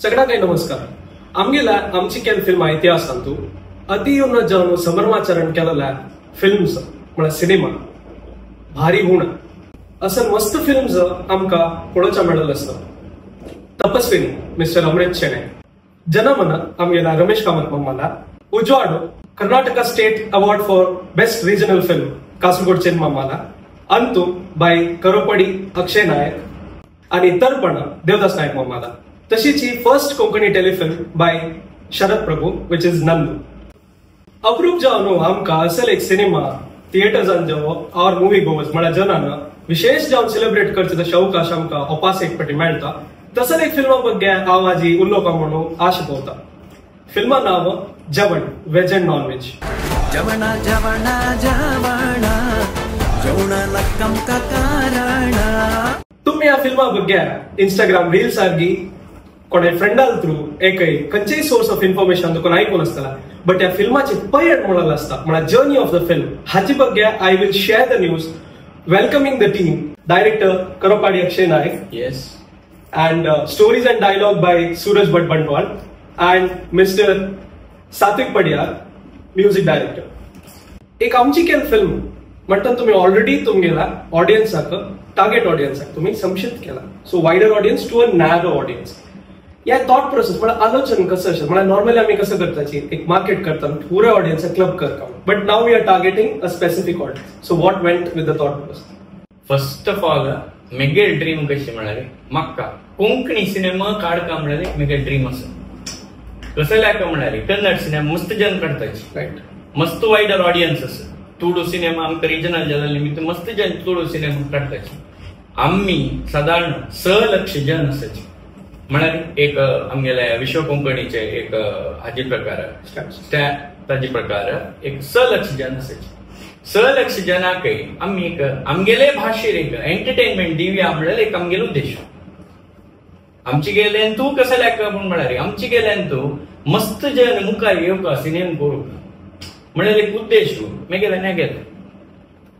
सगळ्यांना नमस्कार. आमगेला आमची केल फिल्म इतिहास सांगतो अतिउन्न जावन संभ्रमाचरण केलेल्या फिल्म्स म्हणल्यार सिनेमा भारी गुण असं मस्त फिल्म्स आमका पळोवचा मेळ्ळो आसता. तपस्विनी मिस्टर अमृत शेणे, जनमन आमगेला रमेश कामत मम्माला, उजवाड Karnataka state award for best regional film कासरगोडचे मम्माला, अंतु बाय करोपडी अक्षय नायक आणि तर्पण देवदास नायक मम्माला. तशीच ही first Konkani telefilm by Sharad Prabhu which is Nandu. अप्रूप जावन आमका असल एक सिनेमा थिएटर्सान जेवो और मूवी गोवर्स म्हळ्यार जनान विशेष जावन सेलिब्रेट करचे तशे अवकाश आमकां अपास एक फावटी मेळटा. तसले एक फिल्मा बद्दल हांव आजी उलोवपाक म्हणून आश पोवता. फिल्मा नांव जेवण वेज एंड नॉन वेज. जवणा जवणा जवणा जेवणाला कमका कारणा. तुम्ही या फिल्मा बद्दल इंस्टाग्राम रील सारखी कोणे फ्रेंडाल थ्रू एक खंयचेय सोर्स ऑफ इन्फॉर्मेशन तुका आयकून आसतला, बट या फिल्माची पैड म्हणून आसता म्हळ्यार जर्नी ऑफ द फिल्म हाचे बद्दल I will share the news welcoming the team. Director Karopadi Akshay Nayak, Yes. and stories and dialogue by Suraj Bhat Bandwal and Mr. Satvik Padiyar, music director. एक आमची केल फिल्म म्हणटा तुम्ही ऑलरेडी तुमगेला ऑडियन्साक टार्गेट ऑडियन्साक तुम्ही संक्षिप्त केला. So wider audience to a narrow audience. या thought process म्हणजे आलोचन कसं असेल म्हणजे नॉर्मली आम्ही कसं करताची एक मार्केट करता पुऱ्या ऑडियन्स क्लब करता, but now we are targeting a specific audience. So what went with the thought process? First of all मेगे ड्रीम कशी म्हणाले म्हाका कोंकणी सिनेमा काढका म्हणाले मेगे ड्रीम असं कसं लायक म्हणाले कन्नड सिनेमा मस्त जन काढताची राईट, मस्त वायडर ऑडियन्स असं तुळू सिनेमा आमकां रिजनल जाल्या निमित्त मस्त जन तुळू सिनेमा काढताची. आम्ही साधारण 6 लक्ष जन असायची म्हणाले एक आमगेल्या विश्व कोंकणीचे एक हाजी प्रकार ताजे प्रकार एक 6 लक्ष जन असायची. 6 लक्ष जनाकय आम्ही एक आमगेले भाशेर एक एंटरटेनमेंट दिवया म्हणल्यार एक आमगेलो उद्देश. आमची गेल्यान तू कसं लायक म्हूण म्हणाले आमची गेल्यान तू मस्त जन मुखार येवका सिनेमा करूंक म्हळ्यार एक उद्देश मेगेल्यान गेले.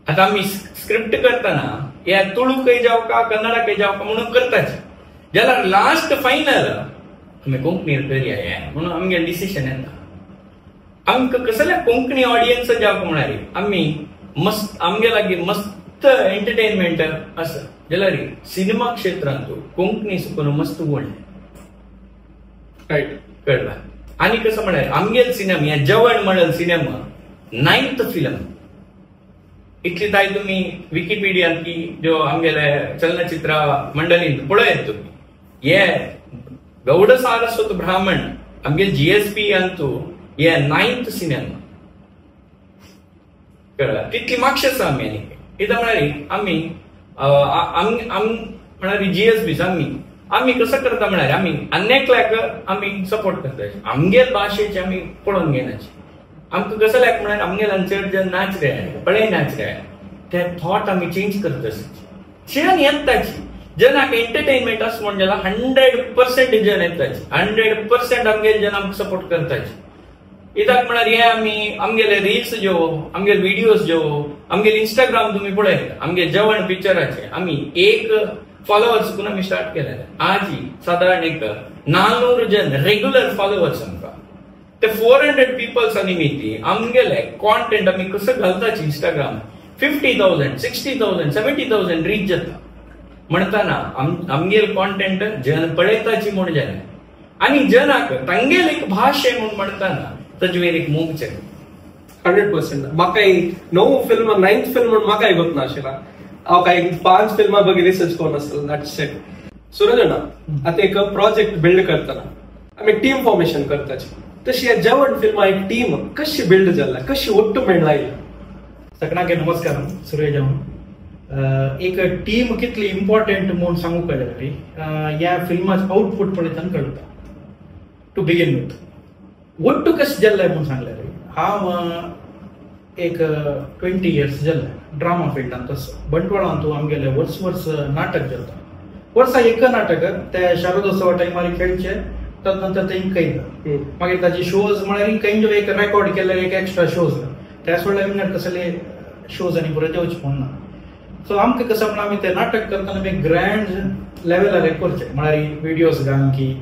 आता आम्ही स्क्रिप्ट करतना या तुळूकय जावका कन्नडाकय जावका म्हणून करताच जाल्यार लास्ट फायनल आमी कोंकणीर करया म्हणून आमगे डिसिशन येता. आमकां कसले कोंकणी ऑडियन्स जावपाक म्हणाली आम्ही मस्त आमगे लागीं मस्त एंटरटेनमेंट आसा जाल्यार सिनेमा क्षेत्रांत कोंकणी सुकून मस्त व्हडलें राईट कळ्ळां. आनी कसं म्हळ्यार आमगेल सिनेमा हे जेवण म्हणल सिनेमा 9th फिल्म इतली ताय तुम्ही विकिपीडियान की जो आमगेले चलनचित्र मंडळीन पळयत तुम्ही हे गौड सारस्वत ब्राह्मण आमगे GSP अंतू हे 9th सिनेमा कळ्ळां. तितली मागशे आसा आमी आनी कित्याक म्हळ्यार आमी म्हळ्यार GSP आमी कसं करता म्हळ्यार आमी अन्येकल्याक आमी सपोर्ट करता आमगेल भाशेचे आमी पळोवन घेनाची. आमकां कसं लायक म्हळ्यार आमगेल्यान चड जन नाच रे पळय नाच रे ते थॉट आमी चेंज करता तशें जन येताची जनाक एंटरटेनमेंट आसा म्हण जाल्यार 100% जन येताची 100% आमगेले जन आमकां सपोर्ट करताची. कित्याक म्हळ्यार हे आमी आमगेले रील्स जो आमगेले व्हिडिओज जो आमगेले इंस्टाग्राम तुम्ही पळय आमगे जेवण पिक्चराचे आमी एक फॉलोवर्स करून आमी स्टार्ट केले. आज साधारण एक 400 जन रेग्युलर फॉलोवर्स आमकां ते 400 पीपल्स निमित्ती आमगेले कॉन्टेंट आमी कसं घालताची इंस्टाग्राम 50,000 60,000 70,000 रीच जाता म्हणटाना आमगेल कॉन्टेंट जन पळयताची म्हूण जालें आनी जनाक तांगेल एक भाशे म्हूण म्हणटाना ताजेर एक मोगचे 100%. म्हाका नवो फिल्म 9th फिल्म म्हणून म्हाकाय गोत नाशिल्ला. हांव काय 5 फिल्मां बघी रिसर्च करून आसलो. That's it. सुरजना आता एक प्रोजेक्ट बिल्ड करतना आमी टीम फॉर्मेशन करताची तशी या जेवण फिल्मा एक टीम कशी बिल्ड जाला कशी ओट्टू मेळ्ळा. सगळ्यांक नमस्कार. सुरेश जावन एक टीम कितली इम्पॉर्टंट म्हणून सांगू कळटा या फिल्माचं आउटपुट पळयतना कळटा. टू बिगिन विथ ओट्टू कशें जाल्लें म्हणून सांगलें हांव एक 20 years जाल्लें ड्रामा फिल्डांत. तसो बंटवाळांत आमगेले वर्स नाटक जाता. वर्सा एक नाटक ते शारदोत्सवा टायमार खेळचे तदनंतर ते इंकयता मागीर ताचे शोज म्हळ्यार इंकय एक रेकॉर्ड केले एक एक्स्ट्रा शोज त्याच वेळार कसले शोज आनी बरे देवचे म्हणना. सो आमकां कसं म्हणून आमी ते नाटक करतना ग्रँड लेवलार करचे म्हळ्यार व्हिडिओज घालून की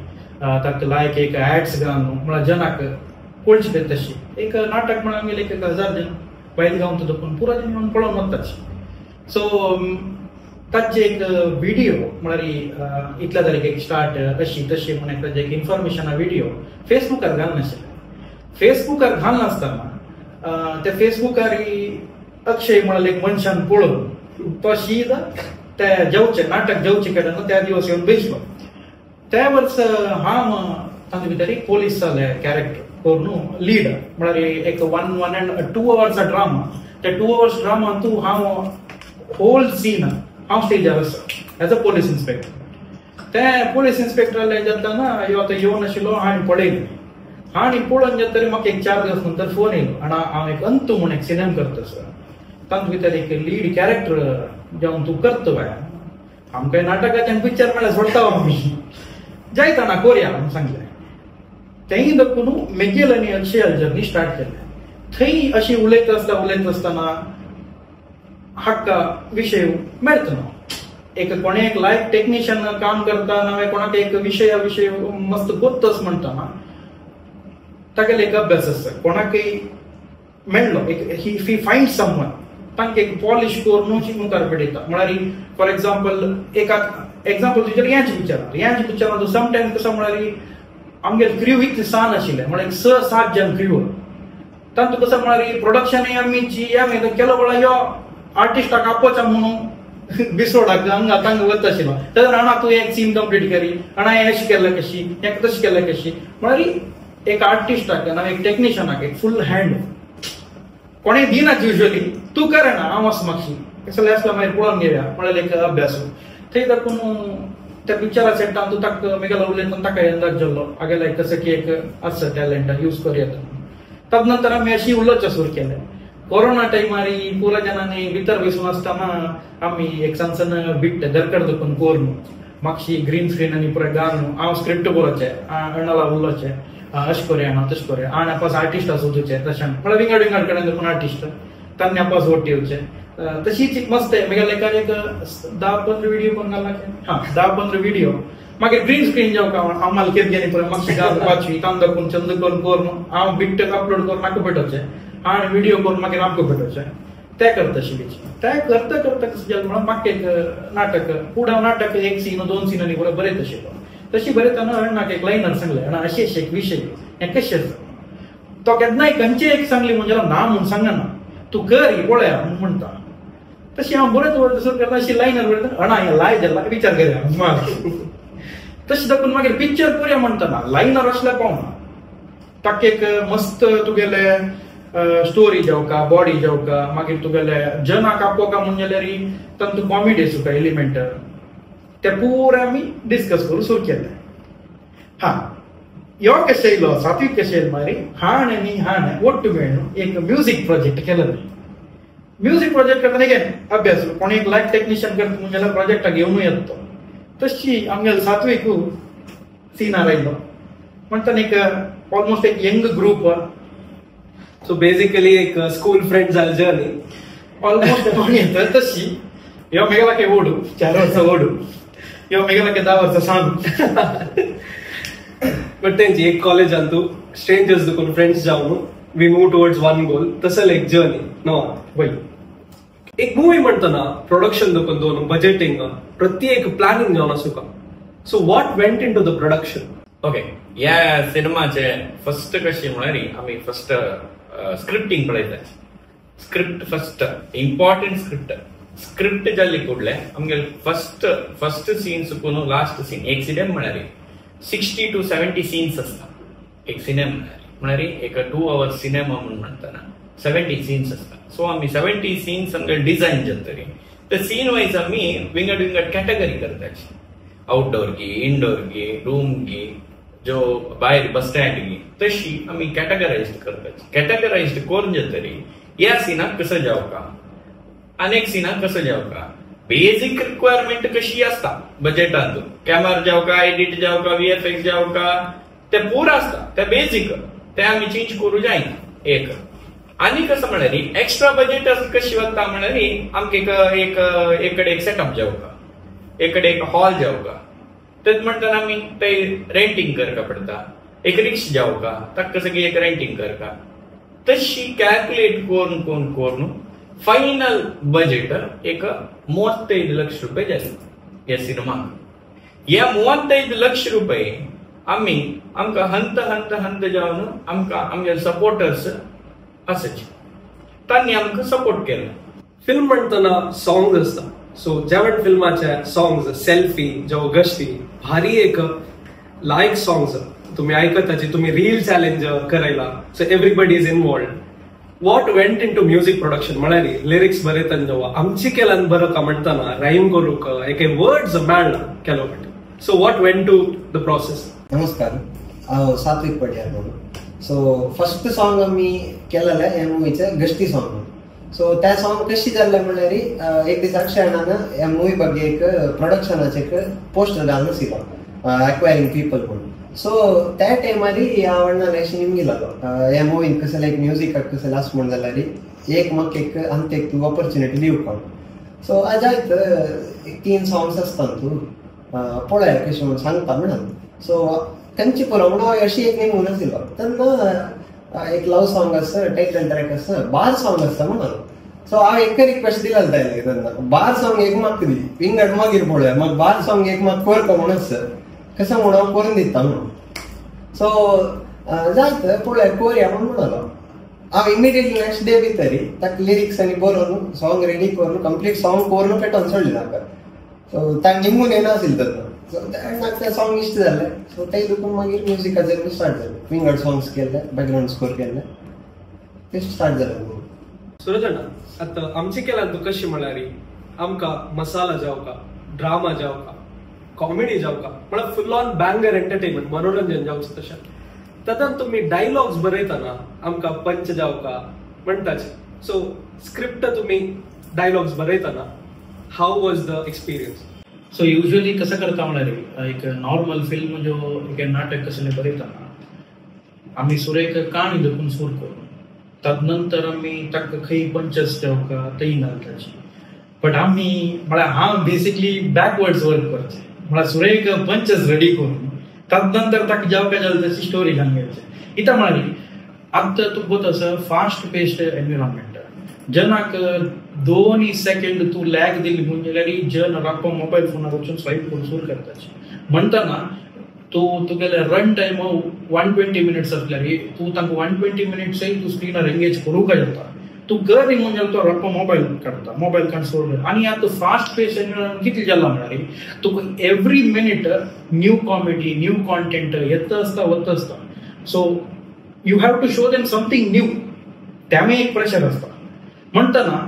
ताका लायक एक ऍड्स घालून म्हळ्यार जनाक पळची ते तशी एक नाटक म्हणून आमगेले एक 1000 जन पयलीं गांवन देखून पुरा जन येवन पळोवन वताचे सो ताचे एक व्हिडिओ म्हळ्यार इतल्या तारीखेक स्टार्ट अशी तशी म्हणून ताजे एक इन्फॉर्मेशन व्हिडिओ फेसबुकार घालनाशिल्ले फेसबुकार घालनासतना त्या फेसबुकार अक्षय म्हळ्यार एक मनशान पळोवन तो शीद त्या जेवचे नाटक जेवचे केन्ना त्या दिवस येवन बसलो त्या वर्स हांव तांचे भितर एक पोलीस जाले कॅरेक्टर करून लीड म्हळ्यार एक 1 and 2 hours ड्रामा त्या 2 hours ड्रामा तू हांव होल सीन हांव स्टेजार आसा एज अ पोलीस इन्स्पेक्टर त्या पोलीस इन्स्पेक्टराले जेन्ना ह्यो आतां येवन आशिल्लो हांवें पळयलें हांणी पळोवन जेन्ना तरी म्हाका एक 4 दिवस नंतर फोन येयलो आनी हांव एक अंतू म्हणून एक सिनेमा करता सर तांचे भितर एक लीड कॅरेक्टर जावन तूं करता बाय आमकां नाटकाच्यान पिक्चर म्हळ्यार सोडटा आमी जायता ना कोरया म्हणून सांगलें तेंय देखून मेगेल आनी अक्षय जर्नी स्टार्ट केलें थंय अशी उलयत आसतना हाका विशय मेळटा ना एक कोणे एक लायक टेक्निशियन काम करता ना कोणाक एक विशय मस्त गोत्तस म्हणटा तागेले एक अभ्यास आसता कोणाकय मेळ्ळो एक ही फायंड समवन तांकां एक पॉलिश करून मुखार पडयता म्हळ्यार फॉर एक्झाम्पल एक एक्झाम्पल तुजेर ह्याच पिक्चरान समटायम कसो म्हळ्यार आमगे क्रू इतले सान आशिल्ले म्हळ्यार 6-7 जन क्रू तांतूं कसो म्हळ्यार प्रोडक्शन आमीची केलो म्हळ्यार ह्यो आर्टिस्टाक आपोवचा म्हणून बिसोडाक हांगा तांकां वत आशिल्लो तर आणा तूं एक सीन कंप्लीट करी आणा हें अशें केलें कशी हें तशें केलें कशी म्हळ्यार एक आर्टिस्टाक ना एक टेक्निशियनाक एक फूल हँड कोणें दिनात युजली तूं कर ना हांव वच मातशी कसले आसता मागीर पळोवन घेवया म्हळ्यार एक अभ्यास थंय देखून त्या पिक्चरा सेटान तूं ताका मेगेलो उलयतना ताका अंदाज जाल्लो आगेले कसं की एक आसता टॅलंट यूज कर येता ताजे नंतर आमी अशी उलोवचें सुरू केलें कोरोना टायमार पुरा जनांनी भितर बसून आसतना आमी एक सांसन बिट्ट दरकड देखून कोर मातशी ग्रीन स्क्रीन आनी पुराय घाल हांव स्क्रिप्ट बरोवचें अण्णाला उलोवचें अशें कोरया ना तशें कोरया आनी आपास आर्टिस्ट सोदूचें तशें म्हळ्यार विंगड कडेन देखून आर्टिस्ट तांणी आपास वोट येवचें तशीच मस्त म्हगेले एक 10-15 व्हिडिओ पण घालना 10-15 व्हिडिओ मागीर ग्रीन स्क्रीन जावका आम्हाला केरगेनी पळय मातशी घाल वाचवी तांकां देखून चंद करून हांव बिट्ट अपलोड करून म्हाका भेटोवचें आनी व्हिडिओ करून मागीर आमकां भेटोवचें ते करता शिवीची ते करता कसं जालें म्हणून म्हाका एक नाटक पुढे नाटक एक सीन 2 सीनांनी बरयत आशिल्लो तशी बरयतना अण्णाक एक लायनर सांगलें अण्णा अशें एक विशय हें कशें तो केन्नाय खंयचे एक सांगली म्हणजे ना म्हूण सांगना तूं कर ही पळया म्हणटा तशी हांव बरेच सुरू करता अशी लायनर बरयता अण्णा हें लाय जाल्यार विचार करया तशें देखून मागीर पिक्चर करुया म्हणटना लायनर असल्या पावना ताका एक मस्त तुगेले स्टोरी जावका बॉडी जावका मागीर तुगेले जनाक आपोवका म्हणल्यार तातूंत कॉमेडी सुद्दां एलिमेंट ते पुरे आमी डिस्कस करून सुरू केलें ह्यो कशें येयलो सात्वीक कशें येयलो मागीर हाण आनी हाण ओट्टू मेळून एक म्युजीक प्रोजेक्ट केलो म्युजीक प्रोजेक्ट करतना अगेन अभ्यास कोणी एक लायक टेक्निशियन करता म्हणजे प्रोजेक्टाक घेवन येता तशी आमगेलो सात्वीक सीनार आयलो म्हणटा एक ऑलमोस्ट एक यंग ग्रुप सो बेसिकली एक स्कूल फ्रेंड जाल जर्नी ऑलमोस्ट कोणी येता तशी ह्यो मेगेला ओडू 4 वर्सां ओडू ह्यो मेगेला 10 वर्सां सांग बट तेंची एक कॉलेजान तू स्ट्रेंजर्स देखून फ्रेंड्स जावन we move towards one goal तसं एक जर्नी नो वय एक मूवी म्हणटना प्रोडक्शन देखून दोन बजेटिंग प्रत्येक प्लॅनिंग जावन आसूं so what went into the production okay ह्या सिनेमाचे फर्स्ट कशी म्हळ्यार आमी फर्स्ट स्क्रिप्टिंग पळयतात स्क्रिप्ट फर्स्ट इम्पॉर्टंट स्क्रिप्ट जाल्ली फुडले आमगे फर्स्ट सीन सुकून लास्ट सीन एक सिनेमा म्हळ्यार 60 to 70 सीन्स आसता एक सिनेमा म्हळ्यार एक 2 hours सिनेमा म्हणून म्हणटना 70 सीन्स आसता सो आमी 70 सीन्स आमगे डिझायन जातरी ते सीन वायज आमी विंगड कॅटेगरी करताची आउटडोर गी इनडोर गी रूम गी जो भायर बस स्टँड गी तशी आमी कॅटेगरायज्ड करताची कॅटेगरायज्ड करून जातरी ह्या सिनाक कसं जावका अनेक सिनाक कसं जावका बेसिक रिक्वायरमेंट कशी आसता बजेटांत कॅमेरा जावका एडिट जावका VFX जावका ते पूर आसता ते बेसिक ते आमी चेंज करूं जायना एक आनी कसं म्हळ्यार एक्स्ट्रा बजेट कशी वता म्हळ्यार आमकां एक कडेन एक सेटअप जावका एक कडेन एक हॉल जावका तेच म्हणताना आमी ते रेंटिंग करका पडटा. एक रिक्स जावका ताका सगळी एक रेंटिंग करका. तशी कॅल्क्युलेट करून करून करून फायनल बजेट एक 35 ಲಕ್ಷ ರೂಪಾಯಿ जाले ह्या सिनेमाक. ह्या 35 ಲಕ್ಷ ರೂಪಾಯಿ आमकां हंत हंत हंत जावन आमकां आमचे सपोर्टर्स आसाचे तांणी आमकां सपोर्ट केलो. फिल्म म्हणतना सॉंग्स असता. सो जेवण फिल्माचे सॉंग्स सेल्फी जो गश्ती भारी एक लायक सॉंग्स तुम्ही ऐकताची. तुम्ही रील चॅलेंज करायला. So everybody is involved. What went into music production म्हळ्यार लिरिक्स बरयतना जेव्हा आमची केल्यान बरं का म्हणताना राईम करूक एक वर्ड्स मेळना केलो फाटी. So what went to the process. नमस्कार, हांव सात्विक पडयार म्हणून. सो फर्स्ट सॉंग आमी केलेले ह्या मुवीचें गश्ती सॉंग. सो त्या सॉंग कशी जाल्लें म्हणल्यार एक दीस अक्षयणान ह्या मुवी बग्गे एक प्रोडक्शनाचे एक पोस्टर घालून आशिल्लो एक्वायरिंग पीपल म्हणून. सो त्या टायमार ह्या आवडना अशें निमगी लागलो ह्या मुवीन कसं लायक म्युझिकाक कसं लास्ट म्हण जाल्यार एक म्हाका एक आमते एक तूं ऑपॉर्च्युनिटी दिवं कोण. सो आजायत 3 सॉंग्स आसता तूं पळय कशें म्हणून सांगता म्हणून. सो तांची पळोवण अशी एक निमून आशिल्लो. तेन्ना एक लव सॉंग आसा, टायटल ट्रॅक आसा, बार सॉंग आसता म्हणून. सो हांव एक रिक्वेस्ट दिलेलो तांकां तेन्ना बार सॉंग एक म्हाका दी विंगड मागीर पळोवया म्हाका बार सॉंग एक म्हाका करता म्हणून आसा कसं म्हणून हांव करून दिता म्हणून. सो जायत पळोवया करया म्हणून म्हणलो. हांव इमिडिएटली नेक्स्ट डे भितर ताका लिरिक्स आनी बरोवन सॉंग रेडी करून कंप्लीट सॉंग करून पेटोवन सोडलें ताका. सो ताका निमून येनाशिल्लें तेन्ना. सो म्हाका तें सॉंग इश्ट जालें. सो ते देखून मागीर म्युझिकाचेर बी स्टार्ट जालें. विंगड सॉंग्स केले, बॅकग्राउंड स्कोर केले, ते स्टार्ट जालें. सुरजना आता आमची केल्यान तू कशी म्हळ्यार आमकां मसाला जावका, ड्रामा जावका, कॉमेडी जावका म्हळ्यार फुल ऑन बँगर एंटरटेनमेंट मनोरंजन जावचें तशें. तातूंत तुमी डायलॉग्स बरयतना आमकां पंच जावका म्हणटाचे. सो स्क्रिप्ट तुमी डायलॉग्स बरयतना how was the experience. So usually कसं करता म्हणल्यार एक नॉर्मल फिल्म जो एक नाटक कसले बरयतना आमी सुरेख काणी देखून सूर करून तदनंतर आमी ताका खंय पंचस जावका थंय घालताची. बट आमी म्हळ्यार हांव बेसिकली बॅकवर्ड्स वर्क करचें म्हळ्यार सुरेख पंचस रेडी करून तदनंतर ताका जावका जाल तशी स्टोरी घालून घेवचें. इता म्हळ्यार आतां तूं पळयत आसा फास्ट पेस्ड एनवायरमेंट जनाक 2 सेकंड तूं लॅग दिली म्हणजे जन राखो मोबायल फोनार वचून स्वाईप करून सूर करताची. म्हणटना तुगेले रन टायम 120 मिनिट्स आसल्यार तूं तांकां 120 मिनिट्सय तूं स्क्रिनार एंगेज करूंक जाता. तूं गरी म्हणजे तो राखो मोबायल काडटा, मोबायल काडून सोड. आनी आतां फास्ट पेस एनवायरमेंट कितें जालां म्हळ्यार तुका every minute new comedy, new content येता आसता वता आसता. So you have to show them something new. त्यामुळे एक प्रेशर आसता. म्हणटना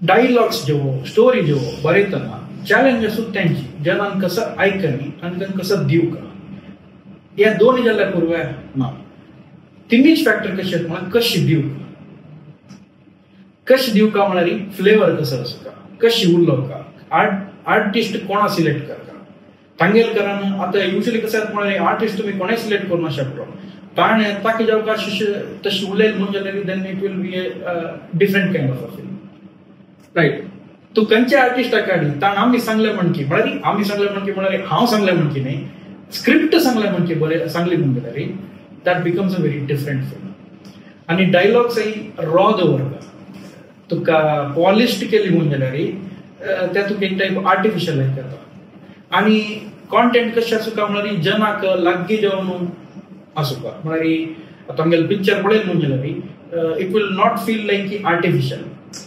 डायलॉग्स जेवो स्टोरी जेवो बरयतना चॅलेंज आसूं त्यांची जनान कसं आयकनी आनी तांकां कसं दिवका. ह्या दोन जाल्यार पुरव्या ना. तिनीच फॅक्टर कशे म्हळ्यार कशी दिवका. कशी दिवका म्हळ्यार फ्लेवर कसो आसता, कशी उलोवका, आर्टिस्ट कोणा सिलेक्ट करता. तांगेलकरान आतां युजली कसं म्हळ्यार आर्टिस्ट तुमी कोणें सिलेक्ट करूंक शकता. ताणें ताका जावका तशी उलयलें म्हणजे then it will be different kind of a film. Right. तू खंयच्या आर्टिस्टाक काडी ताण आमी सांगले म्हणकी म्हळ्यार आमी सांगले म्हणकी म्हळ्यार हांव सांगले म्हणकी न्ही स्क्रिप्ट सांगले म्हणकी बरें सांगली म्हणल्यार that becomes a very different film. आनी डायलॉग्स रॉ दवरता. तुका पॉलिश्ड केली म्हणल्यार ते तुका एक टायप आर्टिफिशियल जाता. आनी कॉन्टेंट कशें आसूं काय म्हळ्यार जनाक लागीं जावन आसूं का म्हळ्यार तांगेले पिक्चर पळयलें म्हणल्यार it will not feel like artificial,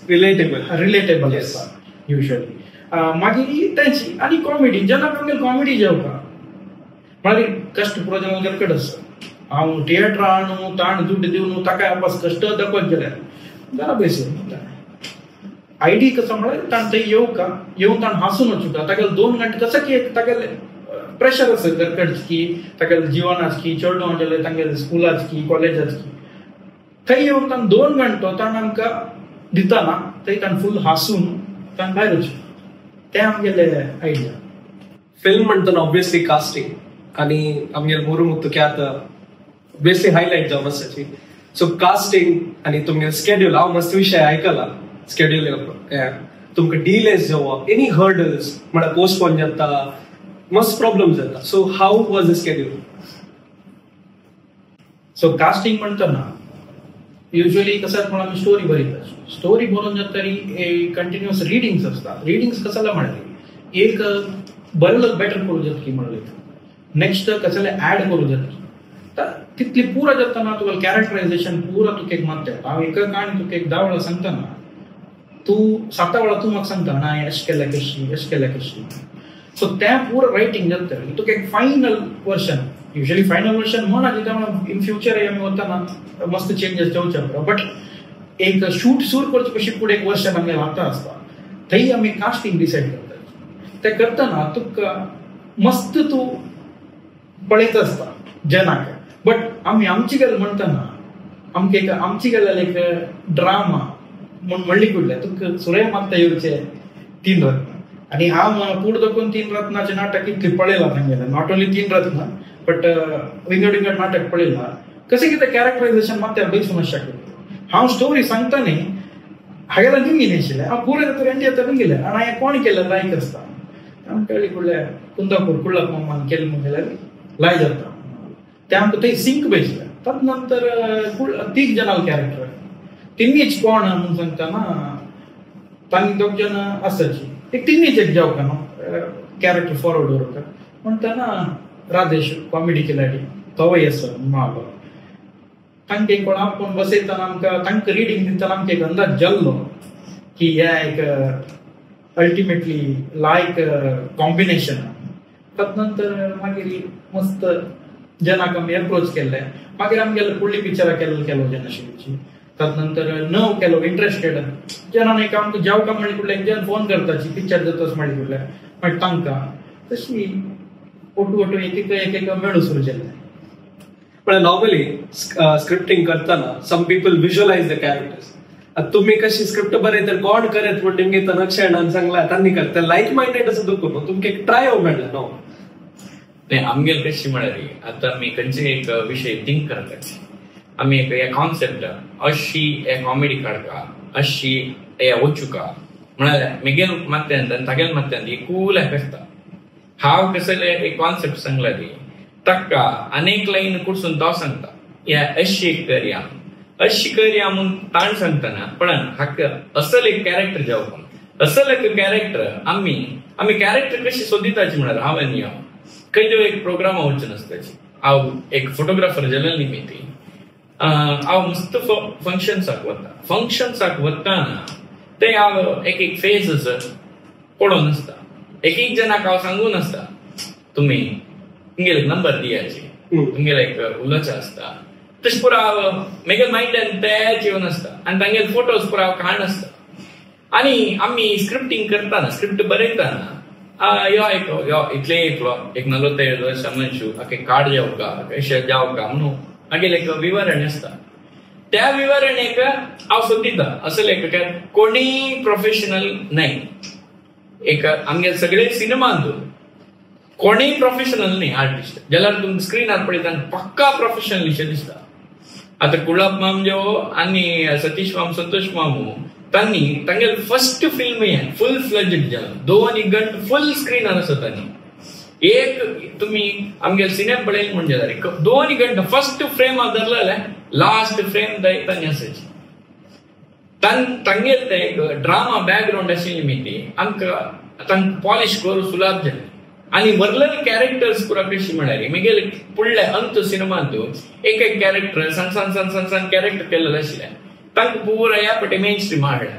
relatable आसता युजली. मागीर तांची आनी कॉमेडी जनाक आमगेली कॉमेडी जावका म्हळ्यार कश्ट पुरो जनाक गरकट आसता. हांव थिएटरा हाडूं ताण दुड्ड दिवन ताका वापस कश्ट दाखोवत गेल्यार जरा बेस आयडी कसं म्हळ्यार ताण थंय येवन ताण हांसून वचूं ताका 2 घंटे कसं की तागेले प्रेशर आसा गरकट की तागेले जिवनाच की चेडवां जाल्यार तांगेले स्कुलाच की कॉलेजाच की थंय येवन ताण 2 घंटो ताण आमकां दितना थंय ताण फूल हांसून ताण भायर वचूं. तें आमगेले आयडिया. फिल्म म्हणटना ऑब्वियसली कास्टिंग आनी आमगेले मुरुमुत्तू क्यात ऑब्वियसली हायलायट जावन आसाची. सो कास्टिंग आनी तुमगे स्केड्यूल हांव मस्त विशय आयकला. स्केड्यूल तुमकां डिलेस जावप, एनी हर्डल्स म्हळ्यार पोस्टपोन जाता, मस्त प्रॉब्लेम्स जाता. So how was the schedule? So casting म्हणतना युजली कसं पण आम्ही स्टोरी बरयतात. स्टोरी बरोवन जातरी कंटिन्युअस रिडिंग्स असतात. रिडिंग्स कशाला म्हणले, एक बरें बेटर करू जात की म्हणले, नेक्स्ट कसले ऍड करू जात तर तितली पुरा जातना तुका कॅरेक्टरायझेशन पुरा तुका एक मागता. हांव एका काणी तुका एक 10 वेळा सांगतना तू 7 वेळा तू म्हाका सांगता ना अशें केल्या कशी. सो त्या पुरा रायटिंग जातरी तुका एक final version, usually final version म्हणा कित्याक इन फ्युचर आमी वतना मस्त चेंजेस जावचे पडटा. बट एक शूट सूर करचे कशी पुढे एक वर्जन आमगे लागता आसता, थंय आमी कास्टिंग डिसायड करता. ते करतना तुका मस्त तू पळयत आसता जनाक. बट आमी आमची गल म्हणटना आमची गल एक ड्रामा म्हणली कुठल्या तुका सुरय मागता येवचे 3 रत्न. आणि हांव पुढे दोकून 3 रत्नाचे नाटक इतले पळयला तांगेलें. नॉट ओन्ली 3 रत्न बट विंगड नाटक पळयला. कशें कितें कॅरेक्टरायझेशन मागता बेसून शक्य. हांव स्टोरी सांगता न्ही हागेला निंगी नाशिल्लें, हांव पुरे जाता एंडी जाता निंगेलें आनी हांवें कोण केलें लायक आसता. आमकां कळ्ळी कुडल्या कुंदापूर कुळाक मम्मान केलें म्हणल्यार लाय जाता. ते आमकां थंय सिंक बसलें. तात नंतर 3 जनाल कॅरेक्टर तिन्नीच कोण म्हणून सांगतना तांणी 2 जण आसाची एक तिन्नीच एक जावका न्हू कॅरेक्टर फॉरवर्ड दवरता म्हणटना राजेश कॉमेडी केल्याडी तोय आसा म्हाका. तांकां कोण कोण बसयतना आमकां तांकां रिडींग दितना आमकां एक अंदाज जाल्लो की ह्या एक अल्टिमेटली लायक कॉम्बिनेशन. तात नंतर मागीर मस्त जनाक आमी अप्रोच केल्ले. मागीर आमगेले फुडली पिक्चरां केलो जनशिवची. तात नंतर नव केलो इंटरेस्टेड जनान एक आमकां जावका म्हणले कुठले एक जन फोन करताची पिक्चर जाताच म्हणले कुठले मागीर तांकां तशी ओटू एक मेळू सुरू जाल्लें. पण नॉर्मली स्क्रिप्टिंग करताना some people visualise the characters. तुम्ही कशी स्क्रिप्ट बरयता कोण करत म्हणून तुमगे तनक्षणान सांगला तांणी करता लायक माइंडेड असं दुखून तुमका एक ट्राय मेळ्ळें न्हू. नाही आमगेल कशी म्हळ्यार आता आमी खंयचे एक विशय थिंक करता. आमी एक कॉन्सेप्ट अशी हे कॉमेडी काडका अशी हे वचुका म्हळ्यार मेगेल मात्यान तागेल मात्यान कूल आसता. हांव कसले एक कॉन्सेप्ट सांगला ती ताका अनेक लाईन कुडसून तो सांगता या अशी करया अशी करया म्हणून ताण सांगतना पण हाका असल एक कॅरेक्टर जावपाक असल एक कॅरेक्टर आमी कॅरेक्टर कशी सोदिताची म्हळ्यार हांवें खंयच्या एक प्रोग्रामा वचून आसताची. हांव एक फोटोग्राफर जाल्या निमित्ती हांव मस्त फंक्शन्साक वतना ते हांव एक फेज पळोवन आसता. एक जनाक हांव सांगून आसता तुमी तुमगेले नंबर दियाचे तुमगेले एक उलोवचें आसता. तशें पुरो हांव मेगेल मायंडान तेच येवन आसता आनी तांगेले फोटोज पुरो हांव काड आसता. आनी आमी स्क्रिप्टिंग करतना स्क्रिप्ट बरयतना यो इतले एक 45 वर्सां मनशू आखे कार्ड जावका कशें जावका म्हणून मागीर एक विवरण आसता. त्या विवरणेक हांव सोदिता असले एक कोणी प्रोफेशनल न्हय. एक आमगे सगळे सिनेमांत कोणीय प्रोफेशनल न्हय आर्टिस्ट जाल्यार तुमकां स्क्रिनार पळयतना पक्का प्रोफेशनल दिसता. आतां कुळाप माम जो आनी सतीश माम संतोष मामू तांणी तांगेले फर्स्ट फिल्म हें फुल फ्लेज्ड जालें 2 घंटे फुल स्क्रिनार आसा तांणी. एक तुम्ही आमगेले सिनेमा पळयलें म्हणजे 2 घंटे फर्स्ट फ्रेम हांव धरलो जाल्यार लास्ट फ्रेम तांणी आसाची. तांगेले ते एक ड्रामा बॅकग्रावंड आशिल्ली मिती आमकां पॉलिश करूं सुलाभ जालें. आनी व्हरलेले कॅरेक्टर्स पुरो कशी म्हळ्यार म्हगेले फुडले अंत सिनेमांत एक कॅरेक्टर सान कॅरेक्टर केल्लेले आशिल्ले तांकां पुरो ह्या फावटी मेन स्ट्रीम हाडल्या.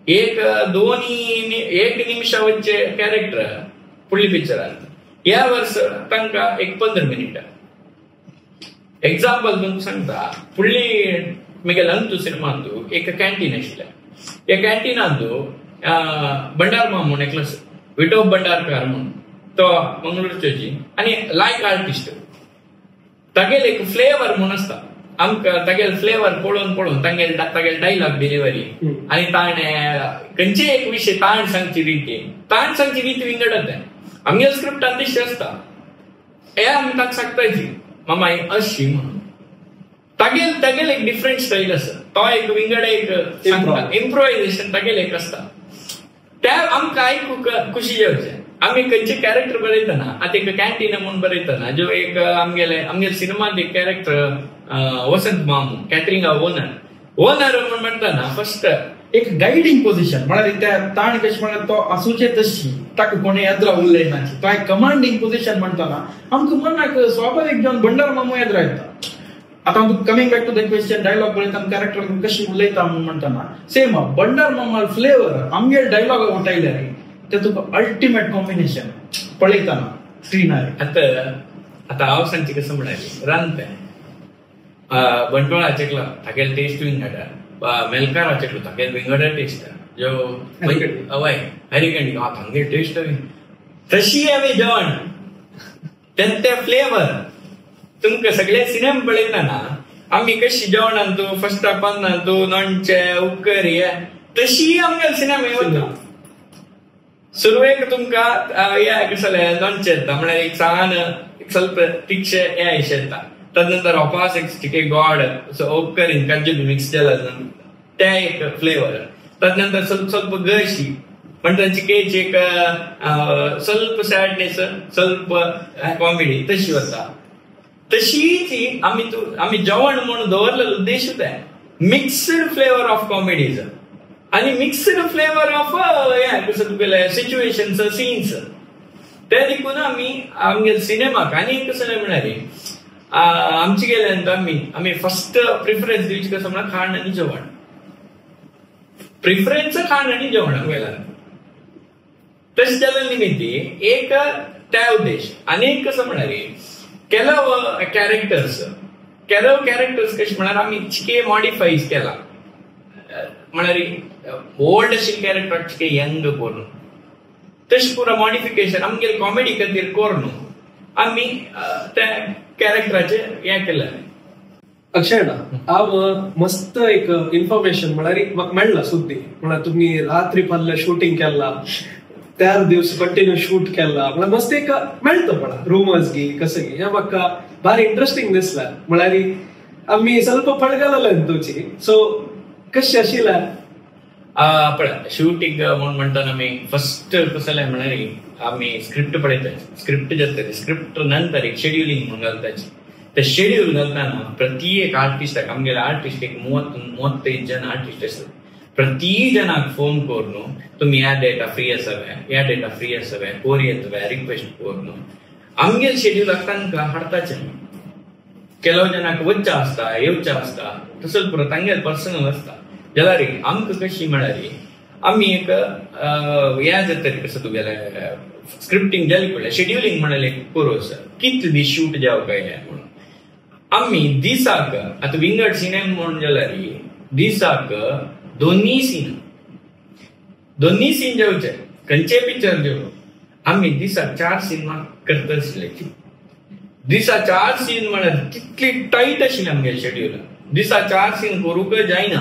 एक निमिषा वच्चे कॅरेक्टर फुडली पिक्चरांत ह्या वर्सा तांकां एक 15 मिनिटां. एक्झाम्पल तुमकां सांगता फुडली म्हगेले अंतू सिनेमांत एक कॅन्टीन आशिल्लें. ह्या कॅन्टीनांत भंडार माम म्हणून एकलो विठोब भंडारकार म्हणून तो मंगळूरचोची आनी लायक आर्टिस्ट तागेले एक फ्लेवर म्हणून आसता. आमकां तागेले फ्लेवर पळोवन तागेले डायलॉग डिलिव्हरी आनी ताणें खंयचे एक विशय ताण सांगची रीती विंगडत आमगे स्क्रिप्टान दिश्टी आसता. हे आमी ताका सांगताची मामा अशी म्हणून तागेले एक डिफरंट स्टाईल आसा. तो एक विंगड एक इम्प्रोवायझेशन तागेले एक आसता. त्या आमकां आयकूंक खुशी जेवचे. आमी खंयचे कॅरेक्टर बरयतना आता एक कॅन्टीन म्हणून बरयतना जो एक आमगे सिनेमांत एक कॅरेक्टर वसंत मामू कॅटरिंगा ओनर म्हणून म्हणटाना फर्स्ट एक गायडिंग पोझिशन म्हळ्यार त्या ताण कशें म्हळ्यार तो आसूचे तशी ताका कोणी येद्रा उरलेनाची तो एक कमांडिंग पोझिशन म्हणटाना आमकां मनाक स्वाभाविक जावन भंडार मामू येद्रा येता. आता coming back to the question dialogue पळयतना कॅरेक्टर कशी उलयता म्हणटाना सेम भंडार मामाल फ्लेवर आमगे डायलॉग उठयले ते तुका अल्टिमेट कॉम्बिनेशन पळयतना स्क्रीनार. आता हांव सांगचे कसं म्हणाले रांदते बंटवाळा चेकला तागेले टेस्ट विंगडा मेलकारा चेकलो तागेले विंगडा टेस्ट जो हय हरिकंडी तांगे टेस्ट तशी हांवें जेवण ते फ्लेवर तुमकां सगळे सिनेमा पळयतना आमी कशी जेवणान तूं फर्स्ट हाफान तूं नॉनचे उकर हे तशी आमगे सिनेमा येवता. सुरवेक तुमकां हे कसले नॉनचे येता म्हळ्यार एक सान एक ಸ್ವಲ್ಪ तिखशे हे अशें येता. तदनंतर ऑपास एक स्टिके गॉड उपकर काजू मिक्स जाला ते एक फ्लेवर. तदनंतर ಸ್ವಲ್ಪ गशी पण तांची केच एक ಸ್ವಲ್ಪ सॅडनेस ಸ್ವಲ್ಪ कॉमेडी तशी वता. तशी आम्ही जेवण म्हणून दवरलेलो उद्देशूच आहे मिक्स्ड फ्लेवर ऑफ कॉमेडीज आणि मिक्स्ड फ्लेवर ऑफ कसं तुगेले सिच्युएशन्स सीन्स ते देखून आमगे सिनेमाक आनी कसं म्हणारे आमचे गेल्यानंतर आम्ही फर्स्ट प्रिफरन्स दिवची कसं म्हणा खाण आणि जेवण. प्रिफरन्स खाण आणि जेवण गेला तशें जाल्या निमित्ती एक त्या उद्देश आनी कसं म्हणारे ಕೆಲವು ಕ್ಯಾರೆಕ್ಟರ್ಸ್ कशें म्हळ्यार आमी चिके मॉडिफायज केला म्हळ्यार ओल्ड अशें कॅरेक्टर चिके यंग करून तशें पुरो मॉडिफिकेशन आमगेले कॉमेडी खातीर करून आमी त्या कॅरेक्टराचे हे केलें. अक्षय हांव मस्त एक इन्फॉर्मेशन म्हळ्यार म्हाका मेळ्ळा सुद्दी म्हळ्यार तुमी रात्री पाल्ले शूटिंग केला त्याच दिवस कंटिन्यू शूट केला म्हळ्यार मस्त एक मेळटा म्हळ्यार रूमर्स गी कसं गी हें म्हाका भारी इंटरेस्टिंग दिसला. म्हळ्यार आमी ಸ್ವಲ್ಪ पळगलेले तुमची सो कशी आशिल्ला पळय शूटिंग म्हणून म्हणटाना आमी फर्स्ट कसं म्हळ्यार आमी स्क्रिप्ट पळयता स्क्रिप्ट जाता स्क्रिप्ट नंतर एक शेड्युलिंग म्हणून घालताची ते शेड्यूल घालताना प्रत्येक आर्टिस्टाक आमगेले आर्टिस्ट एक 35 जन आर्टिस्ट आसतात. प्रति जनाक फोन करून तुम्ही ह्या डेटा फ्री असाव्या ह्या डेटा फ्री असाव्या कोर येतव्या रिक्वेस्ट करून आमगे शेड्यूलाक तांकां हाडताचे. ಕೆಲವು जनाक वच्चा आसता येवचा आसता तसोच पुरो तांगेले पर्सनल आसता जाल्यार आमकां कशी म्हळ्यार आमी एक ह्या जाता कसं तुगेले स्क्रिप्टिंग जाली पळय शेड्युलिंग म्हणाले करूस कितले दीस शूट जावं काय म्हणून आमी दिसाक आतां विंगड सिनेमा म्हणून जाल्यार दिसाक दोन्ही सीन जेवचे खंयचे पिक्चर जेव आम्ही दिसा 4 सिनेमा करता आसले. दिसा 4 सीन म्हळ्यार कितली टाईट आशिल्ली आमगे शेड्यूल. दिसा 4 सीन करूंक जायना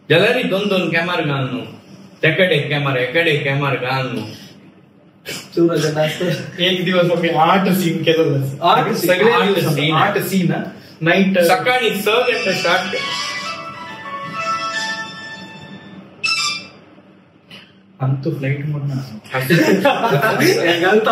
जाल्यार 2 कॅमेरा घाल न्हू तेकडे कॅमेरा एकडे कॅमेरा घाल न्हू एक दिवस आम्ही 8 सीन केलेलो. 8 सीन नाईट सकाळी 6 गंटे स्टार्ट केला. आमचं फ्लाईट म्हणून घालता